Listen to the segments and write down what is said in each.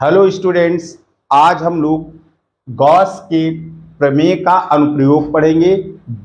Hello students, आज हम लोग गॉस के प्रमेय का अनुप्रयोग पढ़ेंगे,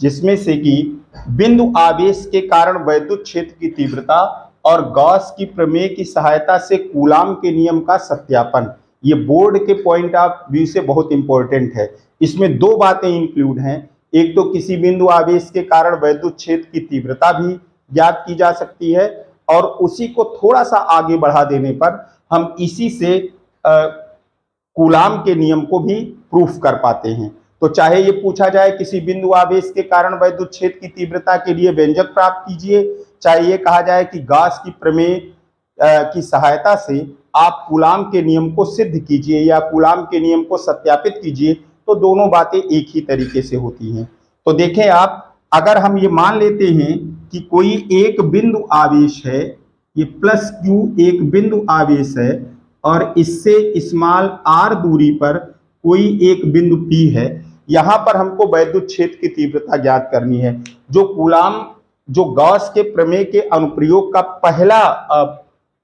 जिसमें से कि बिंदु आवेश के कारण वैद्युत क्षेत्र की तीव्रता और गॉस की प्रमेय की सहायता से कूलाम के नियम का सत्यापन। ये बोर्ड के पॉइंट ऑफ व्यू से बहुत इंपॉर्टेंट है। इसमें दो बातें इंक्लूड हैं। एक तो किसी बिंदु आवेश के कारण वैद्युत क्षेत्र की तीव्रता भी ज्ञात की जा सकती है, और उसी को थोड़ा सा आगे बढ़ा देने पर हम इसी से कूलाम के नियम को भी प्रूफ कर पाते हैं। तो चाहे ये पूछा जाए किसी बिंदु आवेश के कारण वैद्युत क्षेत्र की तीव्रता के लिए व्यंजक प्राप्त कीजिए, चाहे ये कहा जाए कि गॉस की प्रमेय की सहायता से आप कूलाम के नियम को सिद्ध कीजिए या कूलाम के नियम को सत्यापित कीजिए, तो दोनों बातें एक ही तरीके से होती हैं। तो देखें आप, अगर हम ये मान लेते हैं कि कोई एक बिंदु आवेश है, ये प्लस क्यू एक बिंदु आवेश है, और इससे स्मॉल आर दूरी पर कोई एक बिंदु पी है। यहां पर हमको वैद्युत क्षेत्र की तीव्रता ज्ञात करनी है। जो गॉस के प्रमेय के अनुप्रयोग का पहला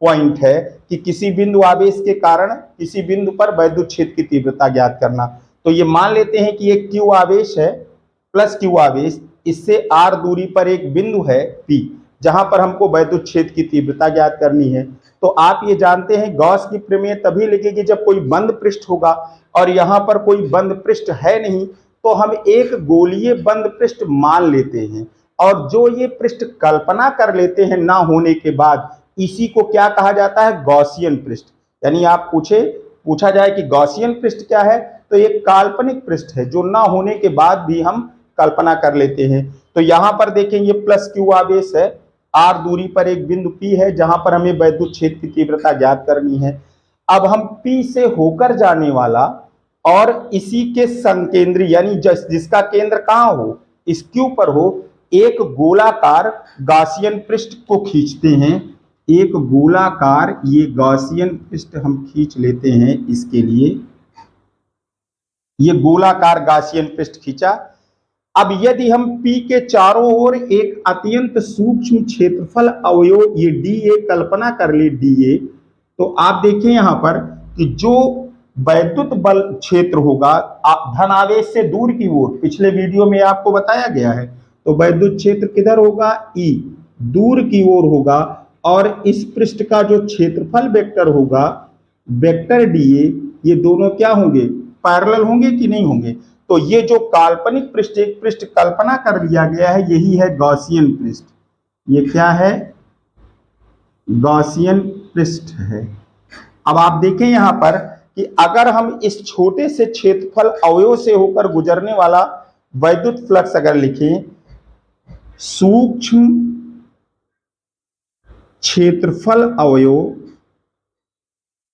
पॉइंट है कि किसी बिंदु आवेश के कारण किसी बिंदु पर वैद्युत क्षेत्र की तीव्रता ज्ञात करना। तो ये मान लेते हैं कि एक क्यू आवेश है, प्लस क्यू आवेश, इससे आर दूरी पर एक बिंदु है पी, जहां पर हमको वैद्युत क्षेत्र की तीव्रता ज्ञात करनी है। तो आप ये जानते हैं गॉस की प्रमेय तभी लिखेगी जब कोई बंद पृष्ठ होगा, और यहां पर कोई बंद पृष्ठ है नहीं, तो हम एक गोलीय बंद पृष्ठ मान लेते हैं, और जो ये पृष्ठ कल्पना कर लेते हैं ना होने के बाद, इसी को क्या कहा जाता है? गॉसियन पृष्ठ। यानी आप पूछा जाए कि गॉसियन पृष्ठ क्या है, तो एक काल्पनिक पृष्ठ है जो ना होने के बाद भी हम कल्पना कर लेते हैं। तो यहां पर देखें, ये प्लस क्यू आवेश है, आर दूरी पर एक बिंदु पी है जहां पर हमें वैद्युत क्षेत्र की तीव्रता ज्ञात करनी है। अब हम पी से होकर जाने वाला और इसी के संकेंद्री, यानी जिसका केंद्र कहां हो, इस क्यू पर हो, एक गोलाकार गॉसियन पृष्ठ को खींचते हैं। एक गोलाकार ये गॉसियन पृष्ठ हम खींच लेते हैं। इसके लिए ये गोलाकार गॉसियन पृष्ठ खींचा। अब यदि हम P के चारों ओर एक अत्यंत सूक्ष्म क्षेत्रफल अवयव ये dA कल्पना कर ले, dA, तो आप देखें यहां पर कि जो वैद्युत बल क्षेत्र होगा धनावेश से दूर की ओर, पिछले वीडियो में आपको बताया गया है, तो वैद्युत क्षेत्र किधर होगा? E, दूर की ओर होगा, और इस पृष्ठ का जो क्षेत्रफल वेक्टर होगा, वेक्टर dA, ये दोनों क्या होंगे? पैरेलल होंगे कि नहीं होंगे? तो ये जो काल्पनिक पृष्ठ एक पृष्ठ कल्पना कर लिया गया है, यही है गॉसियन पृष्ठ। ये क्या है? गॉसियन पृष्ठ है। अब आप देखें यहां पर कि अगर हम इस छोटे से क्षेत्रफल अवयव से होकर गुजरने वाला वैद्युत फ्लक्स अगर लिखें, सूक्ष्म क्षेत्रफल अवयव,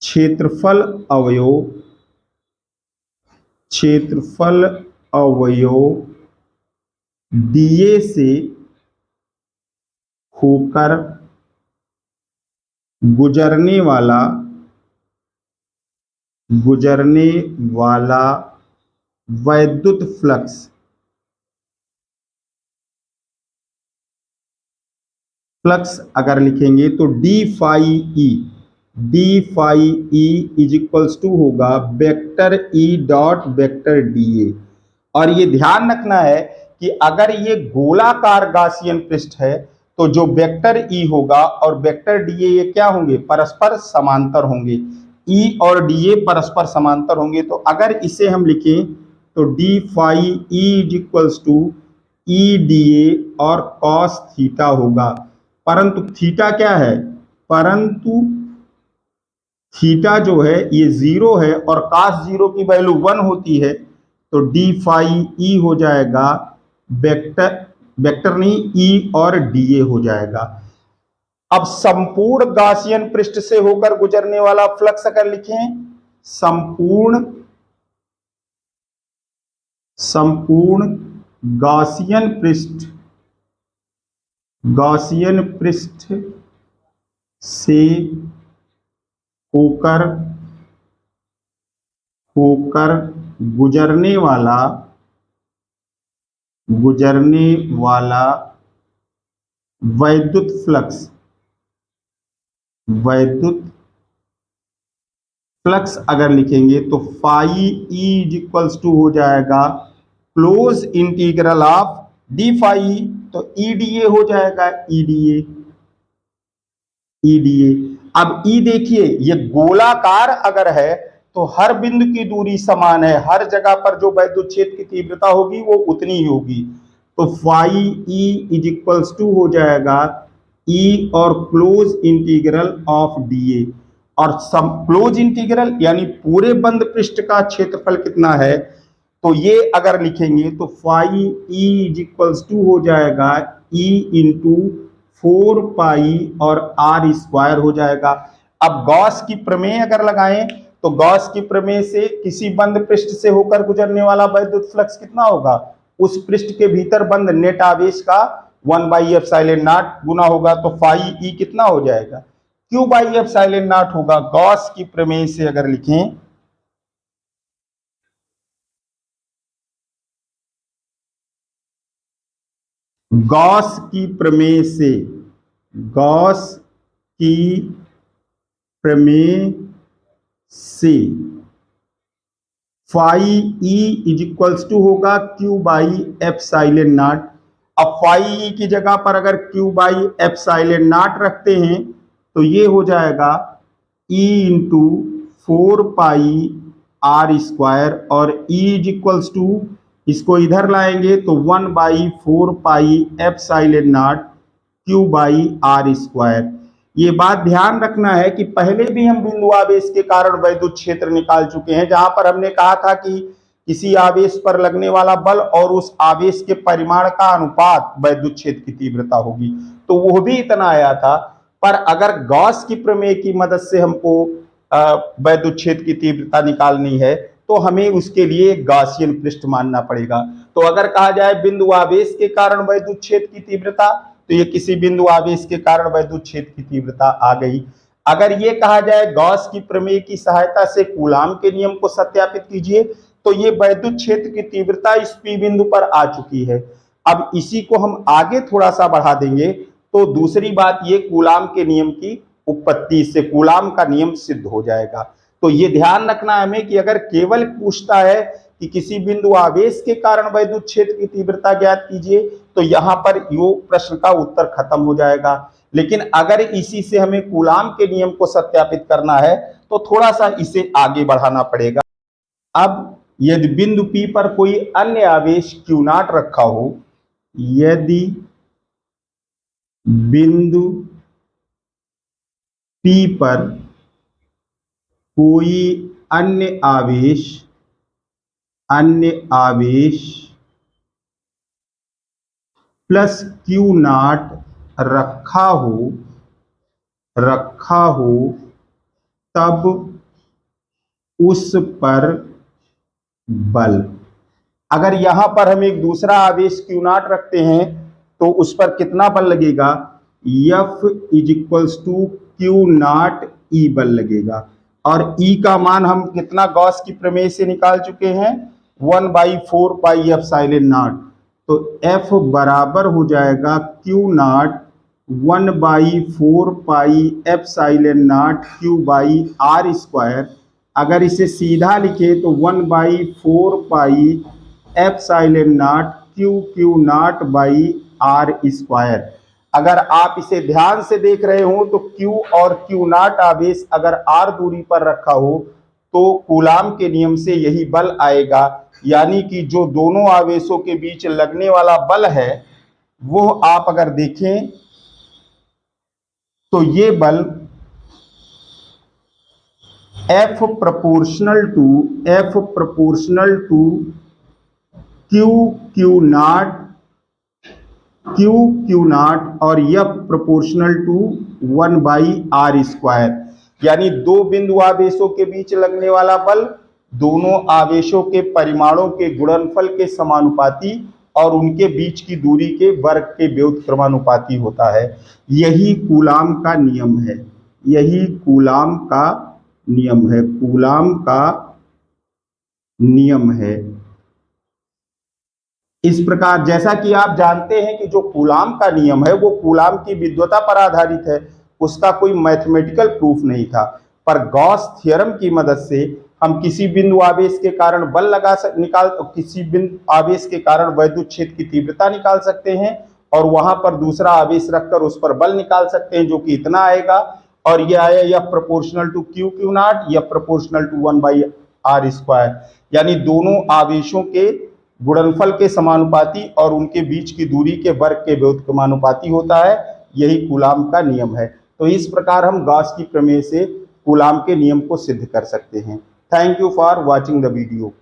क्षेत्रफल अवयव डीए से होकर गुजरने वाला वैद्युत फ्लक्स अगर लिखेंगे तो D phi E is equals to होगा vector E dot vector d A. और ये ध्यान रखना है कि अगर ये गोलाकार गॉसियन पृष्ठ है, तो जो वेक्टर ई होगा और वेक्टर डीए ये क्या होंगे? परस्पर समांतर होंगे। ई और डीए परस्पर समांतर होंगे। तो अगर इसे हम लिखें तो D phi E is equals to E D A और कॉस थीटा होगा। परंतु थीटा क्या है? परंतु थीटा जो है ये 0 है, और cos 0 की वैल्यू 1 होती है, तो डी फाई ई हो जाएगा वेक्टर नहीं, ई और डीए हो जाएगा। अब संपूर्ण गॉसियन पृष्ठ से होकर गुजरने वाला फ्लक्स अगर लिखें, संपूर्ण गॉसियन पृष्ठ से होकर गुजरने वाला वैद्युत फ्लक्स अगर लिखेंगे तो phi E is equals to हो जाएगा close integral of D phi, तो ईडीए हो जाएगा, ईडीए ईडीए। अब ई देखिए, ये गोलाकार अगर है तो हर बिंदु की दूरी समान है, हर जगह पर जो वैद्युत क्षेत्र की तीव्रता होगी वो उतनी ही होगी। तो phi E is equals to हो जाएगा ई और क्लोज इंटीग्रल ऑफ डीए, और सम क्लोज इंटीग्रल यानी पूरे बंद पृष्ठ का क्षेत्रफल कितना है, तो ये अगर लिखेंगे तो phi E is equals to हो जाएगा ई इंटू 4 पाई और आर स्क्वायर हो जाएगा। अब गॉस की प्रमेय अगर लगाएं तो गॉस की प्रमेय से किसी बंद पृष्ठ से होकर गुजरने वाला वैद्युत फ्लक्स कितना होगा, उस पृष्ठ के भीतर बंद नेट आवेश का 1/ε0 गुना होगा, तो फाई ई कितना हो जाएगा, Q/ε0 होगा। गॉस की प्रमेय से अगर लिखें गॉस की प्रमेय से, गॉस की प्रमेय से phi E is equals to होगा Q/ε0। अब फाई ई की जगह पर अगर Q/ε0 रखते हैं तो ये हो जाएगा E into 4 pi R square, और E इज इक्वल्स टू, इसको इधर लाएंगे तो 1/4 पाई Q/r²। ये बात ध्यान रखना है कि पहले भी हम बिंदु आवेश के कारण वैद्युत क्षेत्र निकाल चुके हैं, जहां पर हमने कहा था कि किसी आवेश पर लगने वाला बल और उस आवेश के परिमाण का अनुपात वैद्युत क्षेत्र की तीव्रता होगी, तो वो भी इतना आया था। पर अगर गॉस की प्रमेय की मदद से हमको वैद्युत क्षेत्र की तीव्रता निकालनी है तो हमें उसके लिए एक गॉसियन पृष्ठ मानना पड़ेगा। तो अगर कहा जाए बिंदु आवेश के कारण वैद्युत क्षेत्र की तीव्रता, तो ये किसी बिंदु आवेश के कारण वैद्युत क्षेत्र की तीव्रता आ गई। अगर ये कहा जाए गॉस की प्रमेय की सहायता से कूलाम के नियम को सत्यापित कीजिए, तो ये वैद्युत क्षेत्र की तीव्रता इस पी बिंदु पर आ चुकी है। अब इसी को हम आगे थोड़ा सा बढ़ा देंगे तो दूसरी बात ये कूलाम के नियम की उत्पत्ति से कूलाम का नियम सिद्ध हो जाएगा। तो ये ध्यान रखना हमें कि अगर केवल पूछता है कि किसी बिंदु आवेश के कारण वैद्युत क्षेत्र की तीव्रता ज्ञात कीजिए, तो यहां पर यो प्रश्न का उत्तर खत्म हो जाएगा। लेकिन अगर इसी से हमें कूलाम के नियम को सत्यापित करना है तो थोड़ा सा इसे आगे बढ़ाना पड़ेगा। अब यदि बिंदु P पर कोई अन्य आवेश Q0 रखा हो, यदि बिंदु P पर कोई अन्य आवेश प्लस Q0 रखा हो तब उस पर बल, अगर यहां पर हम एक दूसरा आवेश Q0 रखते हैं तो उस पर कितना बल लगेगा, F is equals to Q0 E बल लगेगा। और E का मान हम कितना गॉस की प्रमेय से निकाल चुके हैं, 1/4 पाई ε0। तो F बराबर हो जाएगा Q0 1/4 पाई ε0 Q/r²। अगर इसे सीधा लिखे तो 1/4 पाई ε0 Q0/r²। अगर आप इसे ध्यान से देख रहे हो तो Q और Q0 आवेश अगर r दूरी पर रखा हो तो कूलाम के नियम से यही बल आएगा, यानी कि जो दोनों आवेशों के बीच लगने वाला बल है वो आप अगर देखें तो ये बल F प्रोपोर्शनल टू Q0 और F प्रोपोर्शनल टू 1/r², यानी दो बिंदु आवेशों के बीच लगने वाला बल दोनों आवेशों के परिमाणों के गुणनफल के समानुपाती और उनके बीच की दूरी के वर्ग के व्युत्क्रमानुपाती होता है। यही कूलाम का नियम है, कूलाम का नियम है। इस प्रकार जैसा कि आप जानते हैं कि जो कूलाम का नियम है वो कूलाम की विद्युता पर आधारित है, उसका कोई मैथमेटिकल प्रूफ नहीं था। पर गॉस थ्योरम की मदद से हम किसी बिंदु आवेश के कारण बल किसी बिंदु आवेश के कारण वैद्युत क्षेत्र की तीव्रता निकाल सकते हैं और वहां पर दूसरा आवेश रखकर उस पर बल निकाल सकते हैं, जो कि इतना आएगा। और ये आया या proportional to Q Q not या प्रोपोर्शनल टू 1/r², यानी दोनों आवेशों के गुणनफल के समानुपाती और उनके बीच की दूरी के वर्ग के व्युत्क्रमानुपाती होता है। यही कूलाम का नियम है। तो इस प्रकार हम गॉस की प्रमेय से कूलाम के नियम को सिद्ध कर सकते हैं। Thank you for watching the video.